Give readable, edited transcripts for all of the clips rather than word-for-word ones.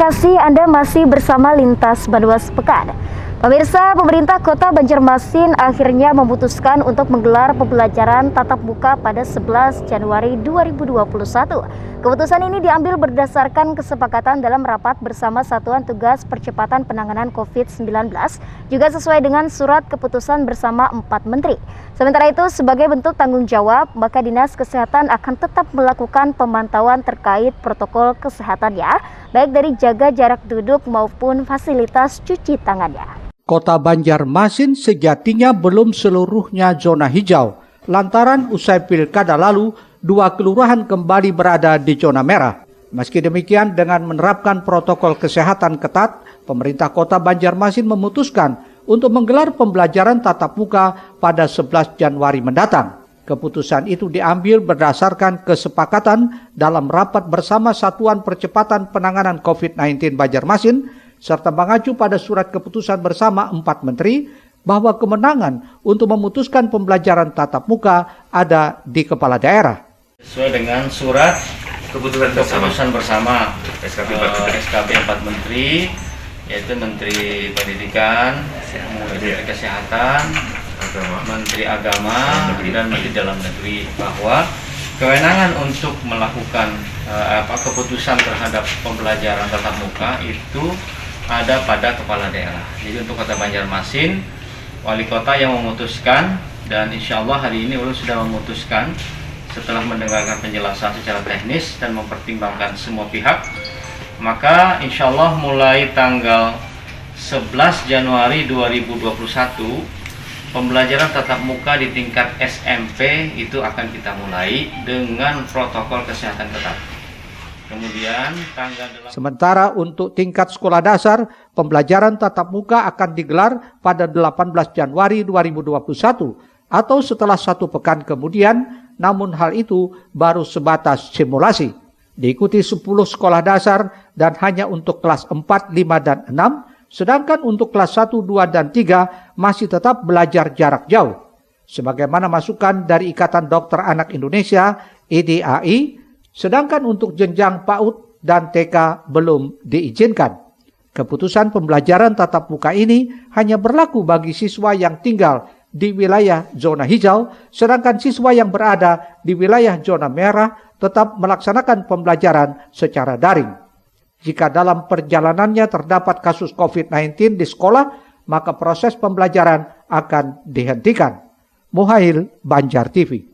kasih Anda masih bersama Lintas Bandua Sepekan. Pemirsa, pemerintah Kota Banjarmasin akhirnya memutuskan untuk menggelar pembelajaran tatap muka pada 11 Januari 2021. Keputusan ini diambil berdasarkan kesepakatan dalam rapat bersama Satuan Tugas Percepatan Penanganan COVID-19, juga sesuai dengan surat keputusan bersama 4 menteri. Sementara itu, sebagai bentuk tanggung jawab, maka Dinas Kesehatan akan tetap melakukan pemantauan terkait protokol kesehatannya, baik dari jaga jarak duduk maupun fasilitas cuci tangannya. Kota Banjarmasin sejatinya belum seluruhnya zona hijau. Lantaran usai pilkada lalu, 2 kelurahan kembali berada di zona merah. Meski demikian, dengan menerapkan protokol kesehatan ketat, pemerintah Kota Banjarmasin memutuskan untuk menggelar pembelajaran tatap muka pada 11 Januari mendatang. Keputusan itu diambil berdasarkan kesepakatan dalam rapat bersama Satuan Percepatan Penanganan COVID-19 Banjarmasin, serta mengacu pada surat keputusan bersama 4 menteri bahwa kemenangan untuk memutuskan pembelajaran tatap muka ada di kepala daerah. Sesuai dengan surat keputusan bersama SKP 4 menteri, yaitu Menteri Pendidikan, Menteri Kesehatan, Menteri Agama, dan Menteri Dalam Negeri, bahwa kewenangan untuk melakukan keputusan terhadap pembelajaran tatap muka itu ada pada kepala daerah. Jadi untuk Kota Banjarmasin, wali kota yang memutuskan, dan insya Allah hari ini sudah memutuskan setelah mendengarkan penjelasan secara teknis dan mempertimbangkan semua pihak, maka insya Allah mulai tanggal 11 Januari 2021 pembelajaran tatap muka di tingkat SMP itu akan kita mulai dengan protokol kesehatan ketat. Kemudian Sementara untuk tingkat sekolah dasar, pembelajaran tatap muka akan digelar pada 18 Januari 2021 atau setelah 1 pekan kemudian, namun hal itu baru sebatas simulasi. Diikuti 10 sekolah dasar dan hanya untuk kelas 4, 5, dan 6, sedangkan untuk kelas 1, 2, dan 3 masih tetap belajar jarak jauh. Sebagaimana masukan dari Ikatan Dokter Anak Indonesia, IDAI, sedangkan untuk jenjang PAUD dan TK belum diizinkan. Keputusan pembelajaran tatap muka ini hanya berlaku bagi siswa yang tinggal di wilayah zona hijau, sedangkan siswa yang berada di wilayah zona merah tetap melaksanakan pembelajaran secara daring. Jika dalam perjalanannya terdapat kasus COVID-19 di sekolah, maka proses pembelajaran akan dihentikan. Muhail, Banjar TV.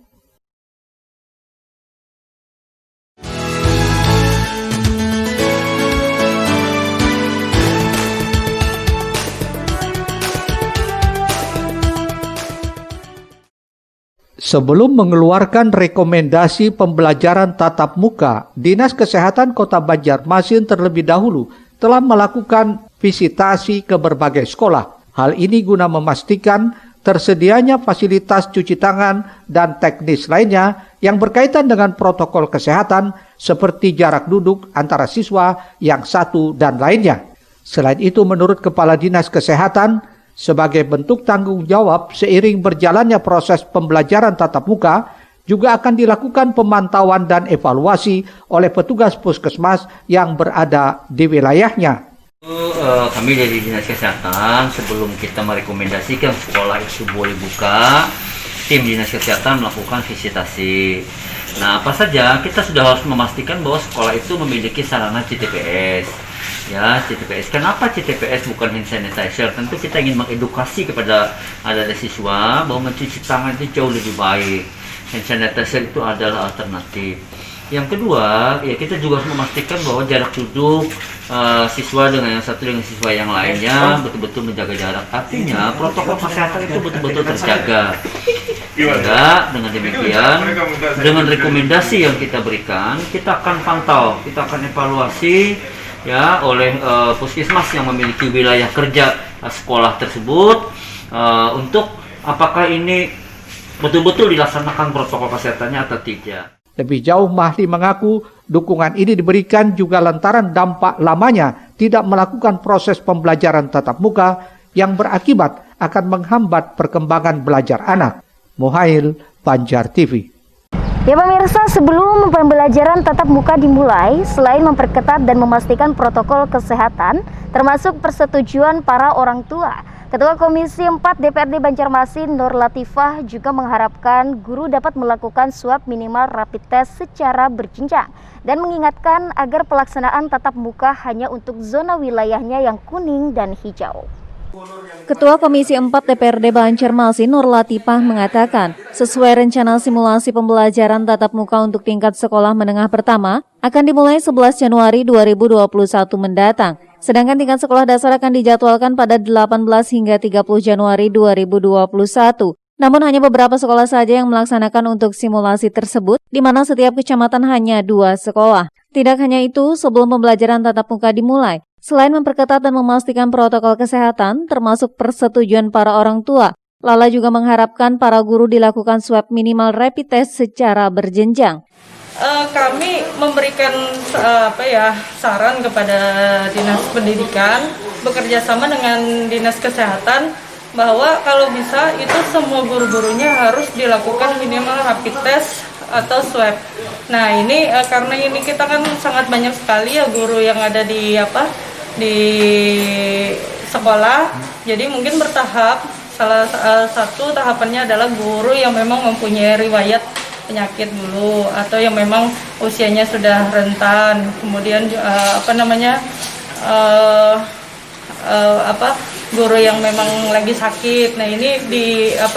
Sebelum mengeluarkan rekomendasi pembelajaran tatap muka, Dinas Kesehatan Kota Banjarmasin terlebih dahulu telah melakukan visitasi ke berbagai sekolah. Hal ini guna memastikan tersedianya fasilitas cuci tangan dan teknis lainnya yang berkaitan dengan protokol kesehatan seperti jarak duduk antara siswa yang satu dan lainnya. Selain itu, menurut Kepala Dinas Kesehatan, sebagai bentuk tanggung jawab seiring berjalannya proses pembelajaran tatap muka, juga akan dilakukan pemantauan dan evaluasi oleh petugas puskesmas yang berada di wilayahnya. Kami dari Dinas Kesehatan, sebelum kita merekomendasikan sekolah itu boleh buka, tim Dinas Kesehatan melakukan visitasi. Nah, apa saja kita sudah harus memastikan bahwa sekolah itu memiliki sarana CTPS. Ya, CTPS. Kenapa CTPS bukan hand sanitizer? Tentu kita ingin mengedukasi kepada anak-anak siswa bahwa mencuci tangan itu jauh lebih baik. Hand sanitizer itu adalah alternatif. Yang kedua, ya kita juga harus memastikan bahwa jarak duduk siswa dengan yang satu dengan siswa yang lainnya betul-betul menjaga jarak. Artinya protokol kesehatan itu betul-betul terjaga. Sehingga dengan demikian, dengan rekomendasi yang kita berikan, kita akan pantau, kita akan evaluasi ya oleh puskesmas yang memiliki wilayah kerja sekolah tersebut untuk apakah ini betul-betul dilaksanakan protokol kesehatannya atau tidak. Lebih jauh, Mahli mengaku dukungan ini diberikan juga lantaran dampak lamanya tidak melakukan proses pembelajaran tatap muka yang berakibat akan menghambat perkembangan belajar anak. Muhail, Banjar TV. Ya pemirsa, sebelum pembelajaran tatap muka dimulai, selain memperketat dan memastikan protokol kesehatan, termasuk persetujuan para orang tua, Ketua Komisi 4 DPRD Banjarmasin Nur Latifah juga mengharapkan guru dapat melakukan swab minimal rapid test secara berjenjang dan mengingatkan agar pelaksanaan tatap muka hanya untuk zona wilayahnya yang kuning dan hijau. Ketua Komisi 4 DPRD Banjarmasin Nur Latifah mengatakan, sesuai rencana simulasi pembelajaran tatap muka untuk tingkat sekolah menengah pertama akan dimulai 11 Januari 2021 mendatang. Sedangkan tingkat sekolah dasar akan dijadwalkan pada 18 hingga 30 Januari 2021. Namun hanya beberapa sekolah saja yang melaksanakan untuk simulasi tersebut, di mana setiap kecamatan hanya 2 sekolah. Tidak hanya itu, sebelum pembelajaran tatap muka dimulai, selain memperketat dan memastikan protokol kesehatan, termasuk persetujuan para orang tua, Lala juga mengharapkan para guru dilakukan swab minimal rapid test secara berjenjang. Kami memberikan saran kepada Dinas Pendidikan bekerja sama dengan Dinas Kesehatan bahwa kalau bisa itu semua guru-gurunya harus dilakukan minimal rapid test atau swab. Nah ini karena ini kita kan sangat banyak sekali ya guru yang ada di sekolah, jadi mungkin bertahap. Salah satu tahapannya adalah guru yang memang mempunyai riwayat penyakit dulu atau yang memang usianya sudah rentan, kemudian guru yang memang lagi sakit. Nah ini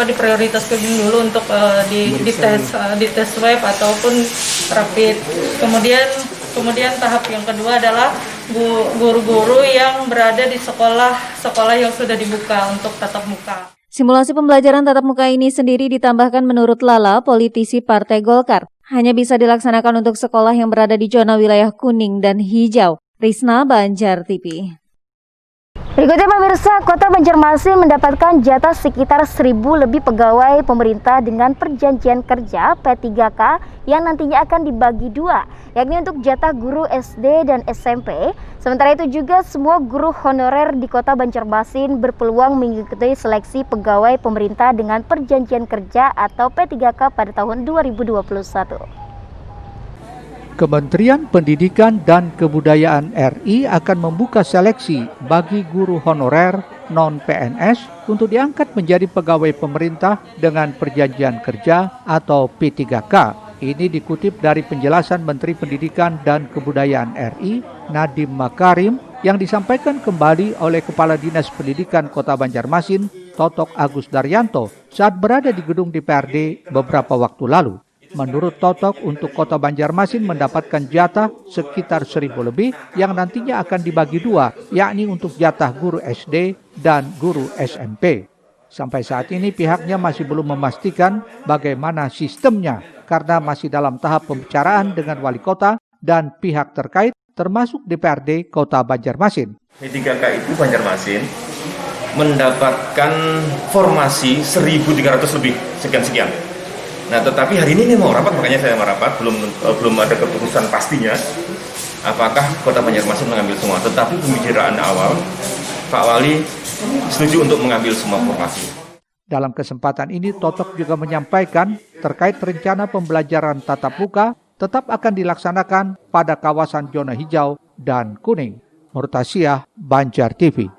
diprioritaskan dulu untuk dites swab ataupun rapid. Kemudian tahap yang kedua adalah guru-guru yang berada di sekolah yang sudah dibuka untuk tatap muka. Simulasi pembelajaran tatap muka ini sendiri ditambahkan menurut Lala, politisi Partai Golkar, hanya bisa dilaksanakan untuk sekolah yang berada di zona wilayah kuning dan hijau. Risna, Banjar TV. Berikutnya pemirsa, Kota Banjarmasin mendapatkan jatah sekitar 1.000 lebih pegawai pemerintah dengan perjanjian kerja P3K yang nantinya akan dibagi dua, yakni untuk jatah guru SD dan SMP. Sementara itu juga semua guru honorer di Kota Banjarmasin berpeluang mengikuti seleksi pegawai pemerintah dengan perjanjian kerja atau P3K pada tahun 2021. Kementerian Pendidikan dan Kebudayaan RI akan membuka seleksi bagi guru honorer non-PNS untuk diangkat menjadi pegawai pemerintah dengan perjanjian kerja atau P3K. Ini dikutip dari penjelasan Menteri Pendidikan dan Kebudayaan RI, Nadiem Makarim, yang disampaikan kembali oleh Kepala Dinas Pendidikan Kota Banjarmasin, Totok Agus Daryanto, saat berada di gedung DPRD beberapa waktu lalu. Menurut Totok, untuk Kota Banjarmasin mendapatkan jatah sekitar 1.000 lebih yang nantinya akan dibagi dua, yakni untuk jatah guru SD dan guru SMP. Sampai saat ini pihaknya masih belum memastikan bagaimana sistemnya karena masih dalam tahap pembicaraan dengan wali kota dan pihak terkait termasuk DPRD Kota Banjarmasin. P3K itu Banjarmasin mendapatkan formasi 1.300 lebih sekian-sekian. Nah, tetapi hari ini mau rapat, makanya saya merapat, belum ada keputusan pastinya apakah Kota Banjarmasin mengambil semua. Tetapi pembicaraan awal, Pak Wali setuju untuk mengambil semua formasi. Dalam kesempatan ini, Totok juga menyampaikan terkait rencana pembelajaran tatap muka tetap akan dilaksanakan pada kawasan zona hijau dan kuning. Murtasiah, Banjar TV.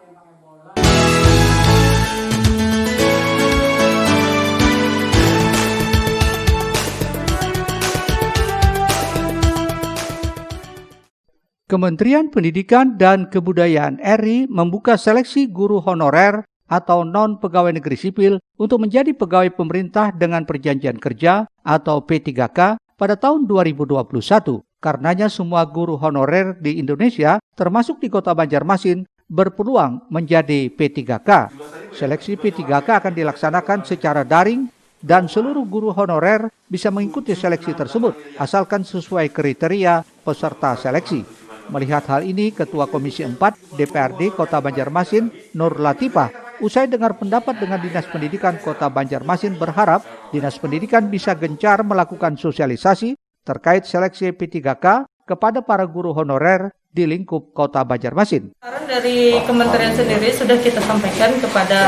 Kementerian Pendidikan dan Kebudayaan RI membuka seleksi guru honorer atau non-pegawai negeri sipil untuk menjadi pegawai pemerintah dengan perjanjian kerja atau P3K pada tahun 2021. Karenanya semua guru honorer di Indonesia, termasuk di Kota Banjarmasin, berpeluang menjadi P3K. Seleksi P3K akan dilaksanakan secara daring dan seluruh guru honorer bisa mengikuti seleksi tersebut asalkan sesuai kriteria peserta seleksi. Melihat hal ini, Ketua Komisi 4 DPRD Kota Banjarmasin, Nur Latifah, usai dengar pendapat dengan Dinas Pendidikan Kota Banjarmasin berharap Dinas Pendidikan bisa gencar melakukan sosialisasi terkait seleksi P3K kepada para guru honorer di lingkup Kota Banjarmasin. Saran dari Kementerian sendiri sudah kita sampaikan kepada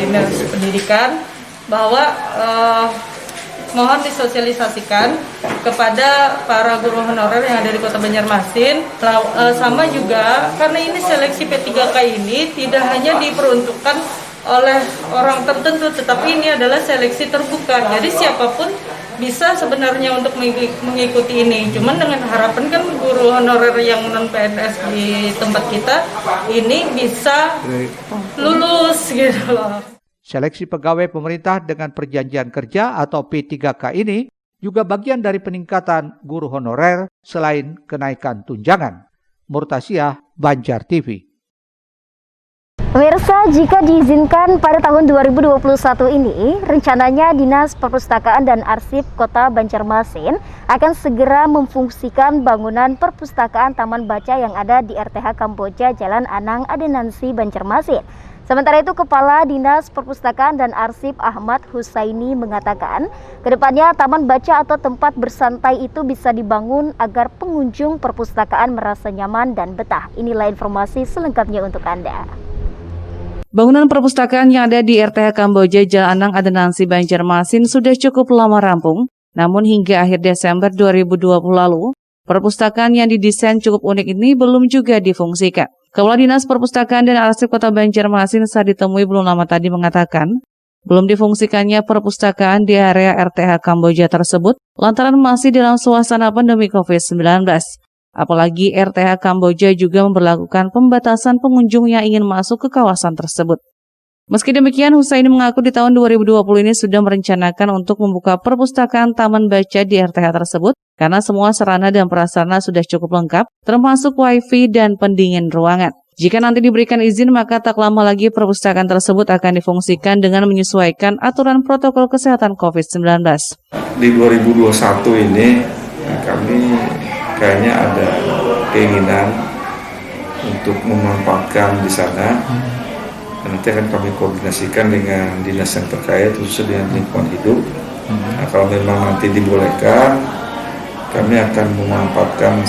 Dinas Pendidikan bahwa mohon disosialisasikan kepada para guru honorer yang ada di Kota Banjarmasin. Sama juga karena ini seleksi P3K ini tidak hanya diperuntukkan oleh orang tertentu, tetapi ini adalah seleksi terbuka. Jadi siapapun bisa sebenarnya untuk mengikuti ini. Cuman dengan harapan kan guru honorer yang non PNS di tempat kita ini bisa lulus gitu loh. Seleksi pegawai pemerintah dengan perjanjian kerja atau P3K ini juga bagian dari peningkatan guru honorer selain kenaikan tunjangan. Murtasiah, Banjar TV. Pemirsa, jika diizinkan pada tahun 2021 ini, rencananya Dinas Perpustakaan dan Arsip Kota Banjarmasin akan segera memfungsikan bangunan perpustakaan Taman Baca yang ada di RTH Kamboja Jalan Anang Adenansi Banjarmasin. Sementara itu, Kepala Dinas Perpustakaan dan Arsip Ahmad Husaini mengatakan, kedepannya taman baca atau tempat bersantai itu bisa dibangun agar pengunjung perpustakaan merasa nyaman dan betah. Inilah informasi selengkapnya untuk Anda. Bangunan perpustakaan yang ada di RTH Kamboja Jalan Anang Adenansi Banjarmasin sudah cukup lama rampung, namun hingga akhir Desember 2020 lalu, perpustakaan yang didesain cukup unik ini belum juga difungsikan. Kepala Dinas Perpustakaan dan Arsip Kota Banjarmasin saat ditemui belum lama tadi mengatakan, belum difungsikannya perpustakaan di area RTH Kamboja tersebut lantaran masih dalam suasana pandemi COVID-19. Apalagi RTH Kamboja juga memberlakukan pembatasan pengunjung yang ingin masuk ke kawasan tersebut. Meski demikian, Husaini mengaku di tahun 2020 ini sudah merencanakan untuk membuka perpustakaan taman baca di RTH tersebut karena semua sarana dan prasarana sudah cukup lengkap, termasuk wifi dan pendingin ruangan. Jika nanti diberikan izin, maka tak lama lagi perpustakaan tersebut akan difungsikan dengan menyesuaikan aturan protokol kesehatan COVID-19. Di 2021 ini kami kayaknya ada keinginan untuk memanfaatkan di sana. Nanti akan kami koordinasikan dengan dinas yang terkait, khususnya dengan lingkungan hidup. Nah, kalau memang nanti dibolehkan, kami akan memanfaatkan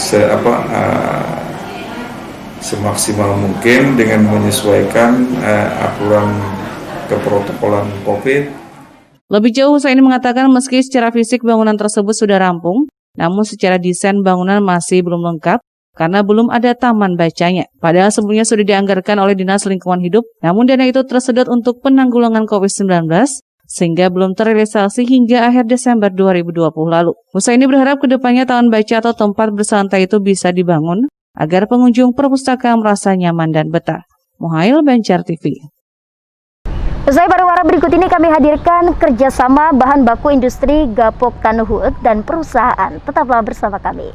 semaksimal mungkin dengan menyesuaikan aturan keprotokolan COVID. Lebih jauh, Husaini mengatakan meski secara fisik bangunan tersebut sudah rampung, namun secara desain bangunan masih belum lengkap karena belum ada taman bacanya. Padahal sebelumnya sudah dianggarkan oleh Dinas Lingkungan Hidup, namun dana itu tersedot untuk penanggulangan COVID-19 sehingga belum terrealisasi hingga akhir Desember 2020 lalu. Husaini berharap kedepannya taman baca atau tempat bersantai itu bisa dibangun agar pengunjung perpustakaan merasa nyaman dan betah. Muhail, Banjar TV. Usai pariwara berikut ini kami hadirkan kerjasama bahan baku industri Gapok Tanuhut dan perusahaan. Tetaplah bersama kami.